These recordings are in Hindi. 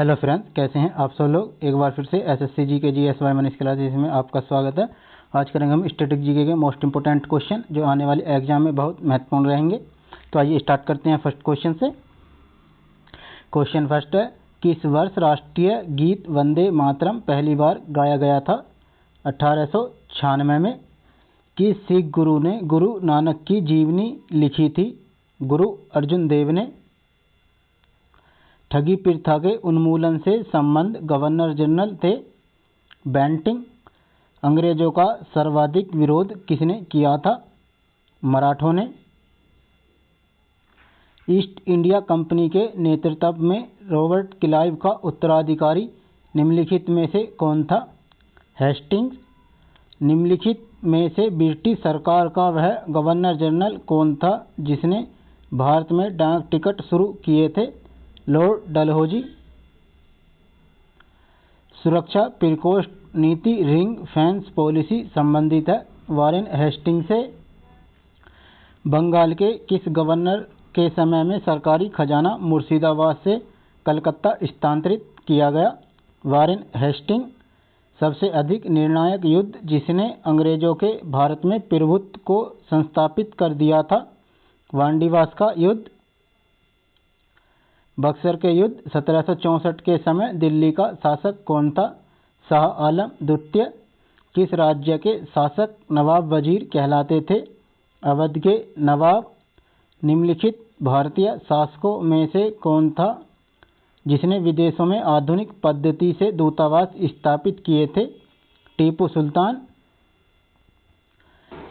हेलो फ्रेंड्स, कैसे हैं आप सब लोग। एक बार फिर से एसएससी जी के GS मनीष क्लासेस में आपका स्वागत है। आज करेंगे हम स्टैटिक जीके के मोस्ट इंपोर्टेंट क्वेश्चन जो आने वाले एग्जाम में बहुत महत्वपूर्ण रहेंगे। तो आइए स्टार्ट करते हैं फर्स्ट क्वेश्चन से। क्वेश्चन फर्स्ट है, किस वर्ष राष्ट्रीय गीत वंदे मातरम पहली बार गाया गया था? 1896 में। किस सिख गुरु ने गुरु नानक की जीवनी लिखी थी? गुरु अर्जुन देव ने। ठगी प्रथा के उन्मूलन से संबंध गवर्नर जनरल थे बेंटिंग। अंग्रेजों का सर्वाधिक विरोध किसने किया था? मराठों ने। ईस्ट इंडिया कंपनी के नेतृत्व में रॉबर्ट क्लाइव का उत्तराधिकारी निम्नलिखित में से कौन था? हेस्टिंग्स। निम्नलिखित में से ब्रिटिश सरकार का वह गवर्नर जनरल कौन था जिसने भारत में डाक टिकट शुरू किए थे? लॉर्ड डलहौजी। सुरक्षा प्रकोष्ठ नीति रिंग फेंस पॉलिसी संबंधित है वारेन हेस्टिंग्स से। बंगाल के किस गवर्नर के समय में सरकारी खजाना मुर्शिदाबाद से कलकत्ता स्थानांतरित किया गया? Warren Hasting. सबसे अधिक निर्णायक युद्ध जिसने अंग्रेजों के भारत में प्रभुत्व को संस्थापित कर दिया था? वांडीवास का युद्ध। बक्सर के युद्ध 1764 के समय दिल्ली का शासक कौन था? शाह आलम द्वितीय। किस राज्य के शासक नवाब वजीर कहलाते थे? अवध के नवाब। निम्नलिखित भारतीय शासकों में से कौन था जिसने विदेशों में आधुनिक पद्धति से दूतावास स्थापित किए थे? टीपू सुल्तान।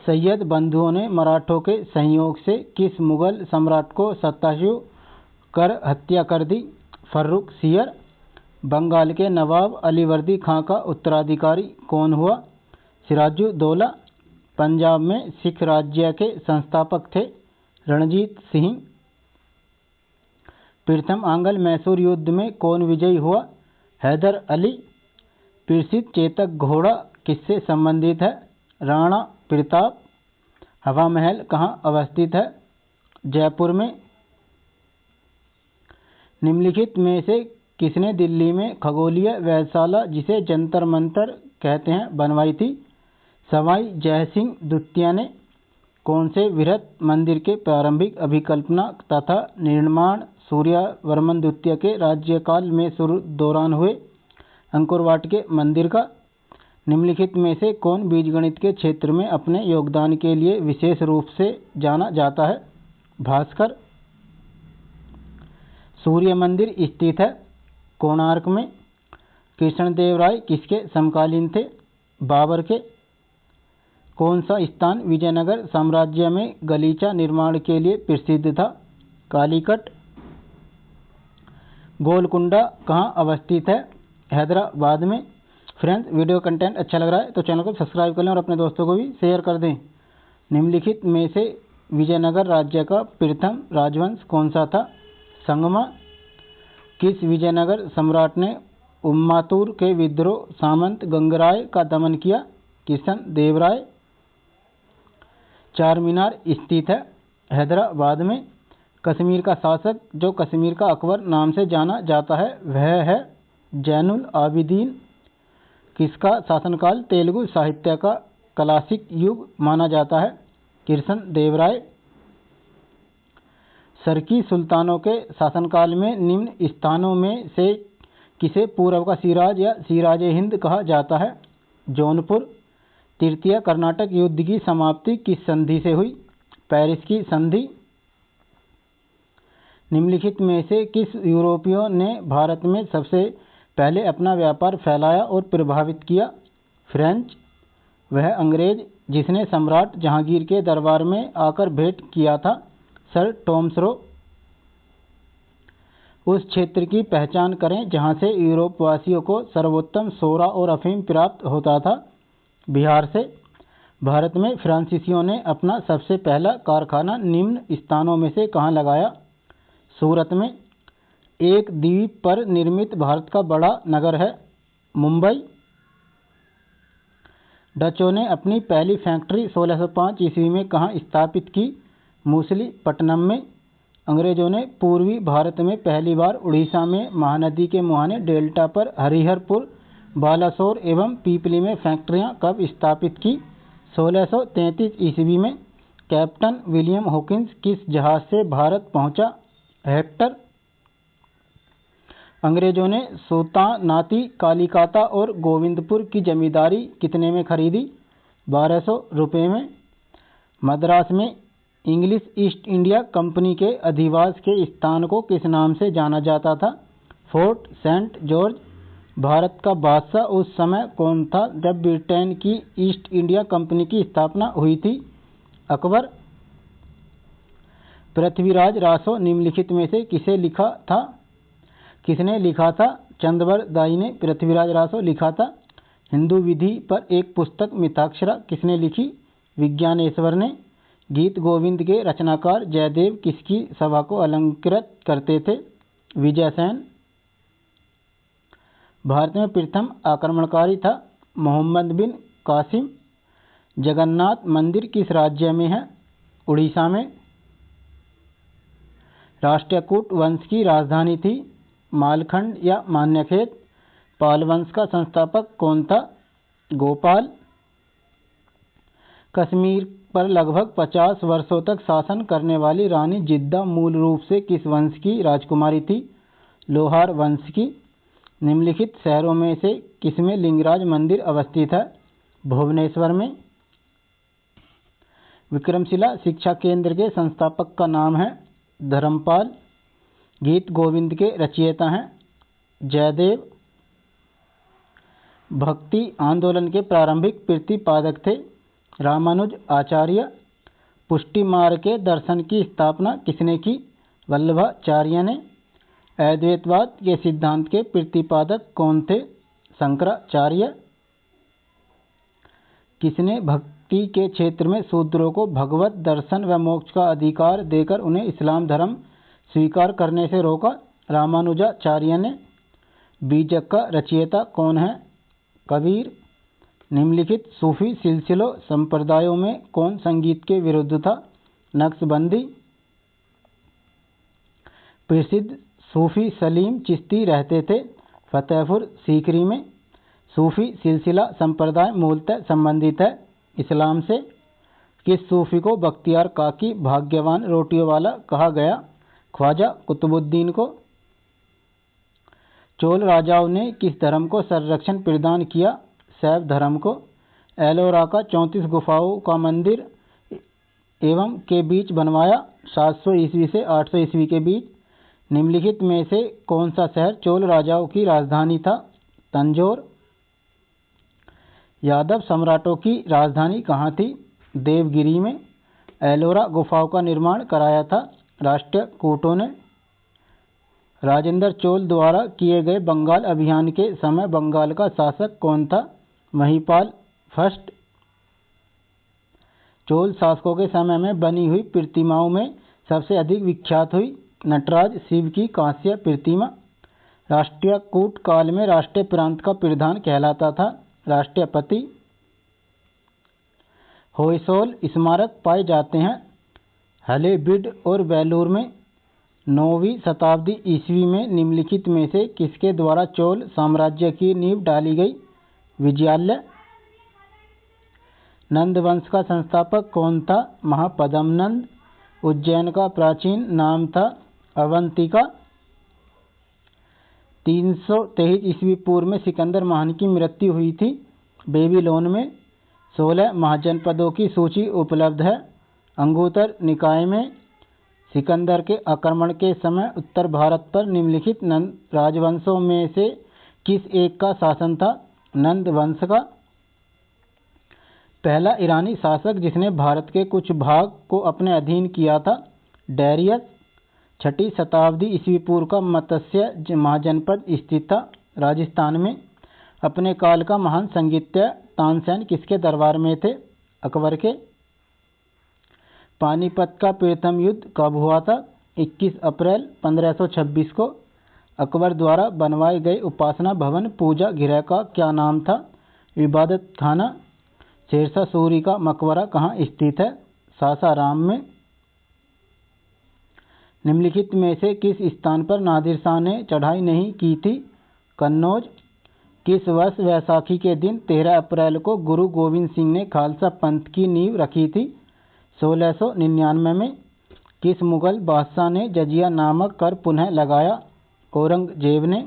सैयद बंधुओं ने मराठों के सहयोग से किस मुगल सम्राट को सत्ताच्युत कर हत्या कर दी? फर्रुख सियर। बंगाल के नवाब अलीवर्दी खां का उत्तराधिकारी कौन हुआ? सिराजुद्दौला। पंजाब में सिख राज्य के संस्थापक थे रणजीत सिंह। प्रथम आंग्ल मैसूर युद्ध में कौन विजयी हुआ? हैदर अली। प्रसिद्ध चेतक घोड़ा किससे संबंधित है? राणा प्रताप। हवा महल कहाँ अवस्थित है? जयपुर में। निम्नलिखित में से किसने दिल्ली में खगोलीय वेधशाला जिसे जंतर मंतर कहते हैं बनवाई थी? सवाई जयसिंह द्वितीय ने। कौन से वृहत मंदिर के प्रारंभिक अभिकल्पना तथा निर्माण सूर्यवर्मन द्वितीय के राज्यकाल में शुरू दौरान हुए? अंकुरवाट के मंदिर का। निम्नलिखित में से कौन बीजगणित के क्षेत्र में अपने योगदान के लिए विशेष रूप से जाना जाता है? भास्कर। सूर्य मंदिर स्थित है कोणार्क में। कृष्णदेवराय किसके समकालीन थे? बाबर के। कौन सा स्थान विजयनगर साम्राज्य में गलीचा निर्माण के लिए प्रसिद्ध था? कालीकट। गोलकुंडा कहाँ अवस्थित है? हैदराबाद में। फ्रेंड्स, वीडियो कंटेंट अच्छा लग रहा है तो चैनल को सब्सक्राइब कर लें और अपने दोस्तों को भी शेयर कर दें। निम्नलिखित में से विजयनगर राज्य का प्रथम राजवंश कौन सा था? संगमा। किस विजयनगर सम्राट ने उम्मातूर के विद्रोह सामंत गंगराय का दमन किया? कृष्ण देवराय। चार मीनार स्थित है हैदराबाद में। कश्मीर का शासक जो कश्मीर का अकबर नाम से जाना जाता है वह है जैनुल आबिदीन। किसका शासनकाल तेलुगु साहित्य का क्लासिक युग माना जाता है? कृष्ण देवराय। सरकी सुल्तानों के शासनकाल में निम्न स्थानों में से किसे पूर्व का सिराज या सिराज हिंद कहा जाता है? जौनपुर। तृतीय कर्नाटक युद्ध की समाप्ति किस संधि से हुई? पेरिस की संधि। निम्नलिखित में से किस यूरोपियों ने भारत में सबसे पहले अपना व्यापार फैलाया और प्रभावित किया? फ्रेंच। वह अंग्रेज जिसने सम्राट जहांगीर के दरबार में आकर भेंट किया था सर टॉमस रो। उस क्षेत्र की पहचान करें जहां से यूरोप वासियों को सर्वोत्तम सोरा और अफीम प्राप्त होता था। बिहार से। भारत में फ्रांसीसियों ने अपना सबसे पहला कारखाना निम्न स्थानों में से कहाँ लगाया? सूरत में। एक द्वीप पर निर्मित भारत का बड़ा नगर है मुंबई। डचों ने अपनी पहली फैक्ट्री 1605 ईस्वी में कहाँ स्थापित की? मूसलीपट्टनम में। अंग्रेजों ने पूर्वी भारत में पहली बार उड़ीसा में महानदी के मुहाने डेल्टा पर हरिहरपुर, बालासोर एवं पीपली में फैक्ट्रियां कब स्थापित की? 1633 ईस्वी में। कैप्टन विलियम हॉकिंस किस जहाज से भारत पहुंचा? हेक्टर। अंग्रेजों ने सुल्तानाती कालिकाता और गोविंदपुर की जमींदारी कितने में खरीदी? 1200 रुपये में। मद्रास में इंग्लिश ईस्ट इंडिया कंपनी के अधिवास के स्थान को किस नाम से जाना जाता था? Fort Saint George. भारत का बादशाह उस समय कौन था जब ब्रिटेन की ईस्ट इंडिया कंपनी की स्थापना हुई थी? अकबर। पृथ्वीराज रासो निम्नलिखित में से किसे लिखा था? किसने लिखा था? चंद्रवर दाई ने पृथ्वीराज रासो लिखा था। हिंदू विधि पर एक पुस्तक मिताक्षरा किसने लिखी? विज्ञानेश्वर ने। गीत गोविंद के रचनाकार जयदेव किसकी सभा को अलंकृत करते थे? विजयसेन। भारत में प्रथम आक्रमणकारी था? मोहम्मद बिन कासिम। जगन्नाथ मंदिर किस राज्य में है? उड़ीसा में। राष्ट्रकूट वंश की राजधानी थी? मालखंड या मान्यखेत। पाल वंश का संस्थापक कौन था? गोपाल। कश्मीर पर लगभग 50 वर्षों तक शासन करने वाली रानी जिद्दा मूल रूप से किस वंश की राजकुमारी थी? लोहार वंश की। निम्नलिखित शहरों में से किसमें लिंगराज मंदिर अवस्थित है? भुवनेश्वर में। विक्रमशिला शिक्षा केंद्र के संस्थापक का नाम है? धर्मपाल। गीत गोविंद के रचयिता हैं? जयदेव। भक्ति आंदोलन के प्रारंभिक प्रतिपादक थे? रामानुज आचार्य। पुष्टि मार्ग के दर्शन की स्थापना किसने की? वल्लभाचार्य ने। अद्वैतवाद के सिद्धांत के प्रतिपादक कौन थे? शंकराचार्य। किसने भक्ति के क्षेत्र में शूद्रों को भगवत दर्शन व मोक्ष का अधिकार देकर उन्हें इस्लाम धर्म स्वीकार करने से रोका? रामानुजाचार्य ने। बीजक का रचयिता कौन है? कबीर। निम्नलिखित सूफी सिलसिलों संप्रदायों में कौन संगीत के विरुद्ध था? नक्शबंदी। प्रसिद्ध सूफी सलीम चिश्ती रहते थे फतेहपुर सीकरी में। सूफी सिलसिला संप्रदाय मूलतः संबंधित है इस्लाम से। किस सूफी को बख्तियार काकी भाग्यवान रोटियों वाला कहा गया? ख्वाजा कुतुबुद्दीन को। चोल राजाओं ने किस धर्म को संरक्षण प्रदान किया? शैव धर्म को। एलोरा का 34 गुफाओं का मंदिर एवं के बीच बनवाया? 700 ईस्वी से 800 ईस्वी के बीच। निम्नलिखित में से कौन सा शहर चोल राजाओं की राजधानी था? तंजौर। यादव सम्राटों की राजधानी कहाँ थी? देवगिरी में। एलोरा गुफाओं का निर्माण कराया था राष्ट्रकूटों ने। राजेंद्र चोल द्वारा किए गए बंगाल अभियान के समय बंगाल का शासक कौन था? महिपाल फर्स्ट। चोल शासकों के समय में बनी हुई प्रतिमाओं में सबसे अधिक विख्यात हुई नटराज शिव की कांस्य प्रतिमा। राष्ट्रकूट काल में राष्ट्रीय प्रांत का प्रधान कहलाता था राष्ट्रपति। होयसोल स्मारक पाए जाते हैं हलेबीड और बेलूर में। 9वीं शताब्दी ईस्वी में निम्नलिखित में से किसके द्वारा चोल साम्राज्य की नींव डाली गई? विजयालय। नंद वंश का संस्थापक कौन था? महापद्मनंद। उज्जैन का प्राचीन नाम था अवंतिका। 323 ईस्वी पूर्व में सिकंदर महान की मृत्यु हुई थी बेबीलोन में। 16 महाजनपदों की सूची उपलब्ध है अंगुत्तर निकाय में। सिकंदर के आक्रमण के समय उत्तर भारत पर निम्नलिखित नंद राजवंशों में से किस एक का शासन था? नंद वंश का। पहला ईरानी शासक जिसने भारत के कुछ भाग को अपने अधीन किया था? डैरियस। 6ठी शताब्दी ईस्वी पूर्व का मत्स्य महाजनपद स्थित था राजस्थान में। अपने काल का महान संगीतज्ञ तानसेन किसके दरबार में थे? अकबर के। पानीपत का प्रथम युद्ध कब हुआ था? 21 अप्रैल 1526 को। अकबर द्वारा बनवाए गए उपासना भवन पूजा गृह का क्या नाम था? इबादत खाना। शेरशाह सूरी का मकबरा कहाँ स्थित है? सासाराम में। निम्नलिखित में से किस स्थान पर नादिर शाह ने चढ़ाई नहीं की थी? कन्नौज। किस वर्ष वैसाखी के दिन 13 अप्रैल को गुरु गोविंद सिंह ने खालसा पंथ की नींव रखी थी? 1699 में। किस मुगल बादशाह ने जजिया नामक कर पुनः लगाया? औरंगजेब ने।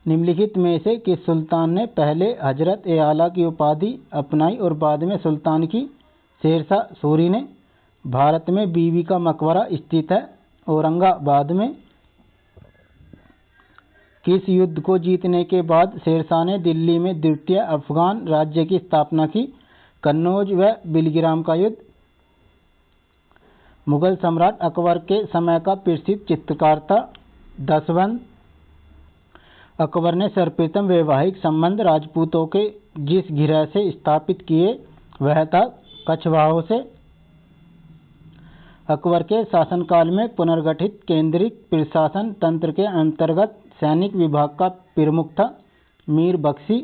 निम्नलिखित में से किस सुल्तान ने पहले हजरत ए आला की उपाधि अपनाई और बाद में सुल्तान की? शेरशाह सूरी ने। भारत में बीबी का मकबरा स्थित है? औरंगाबाद में। किस युद्ध को जीतने के बाद शेरशाह ने दिल्ली में द्वितीय अफगान राज्य की स्थापना की? कन्नौज व बिलग्राम का युद्ध। मुगल सम्राट अकबर के समय का प्रसिद्ध चित्रकार था? दसवंत। अकबर ने सर्वप्रथम वैवाहिक संबंध राजपूतों के जिस गिरह से स्थापित किए वह था कछवाहों से। अकबर के शासनकाल में पुनर्गठित केंद्रीय प्रशासन तंत्र के अंतर्गत सैनिक विभाग का प्रमुख था मीर बख्शी।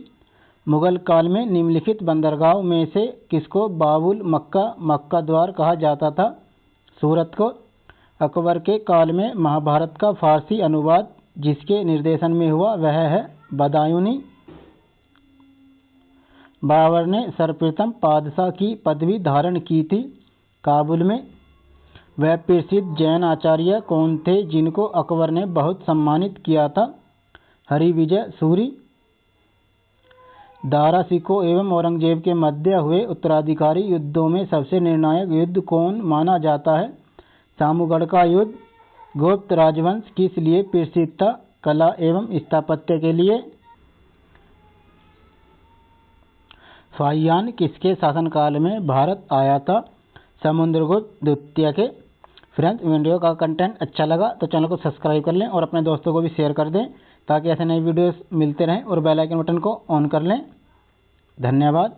मुगल काल में निम्नलिखित बंदरगाहों में से किसको बाबुल मक्का द्वार कहा जाता था? सूरत को। अकबर के काल में महाभारत का फारसी अनुवाद जिसके निर्देशन में हुआ वह है बदायूनी। बाबर ने सर्वप्रथम पादशाह की पदवी धारण की थी काबुल में। वह प्रसिद्ध जैन आचार्य कौन थे जिनको अकबर ने बहुत सम्मानित किया था? हरिविजय सूरी। दारा सिकोह एवं औरंगजेब के मध्य हुए उत्तराधिकारी युद्धों में सबसे निर्णायक युद्ध कौन माना जाता है? सामूगढ़ का युद्ध। गुप्त राजवंश किस लिए प्रसिद्ध था? कला एवं स्थापत्य के लिए। फाहियान किसके शासनकाल में भारत आया था? समुद्रगुप्त द्वितीय के। फ्रेंड्स, वीडियो का कंटेंट अच्छा लगा तो चैनल को सब्सक्राइब कर लें और अपने दोस्तों को भी शेयर कर दें ताकि ऐसे नई वीडियोस मिलते रहें और बेल आइकन बटन को ऑन कर लें। धन्यवाद।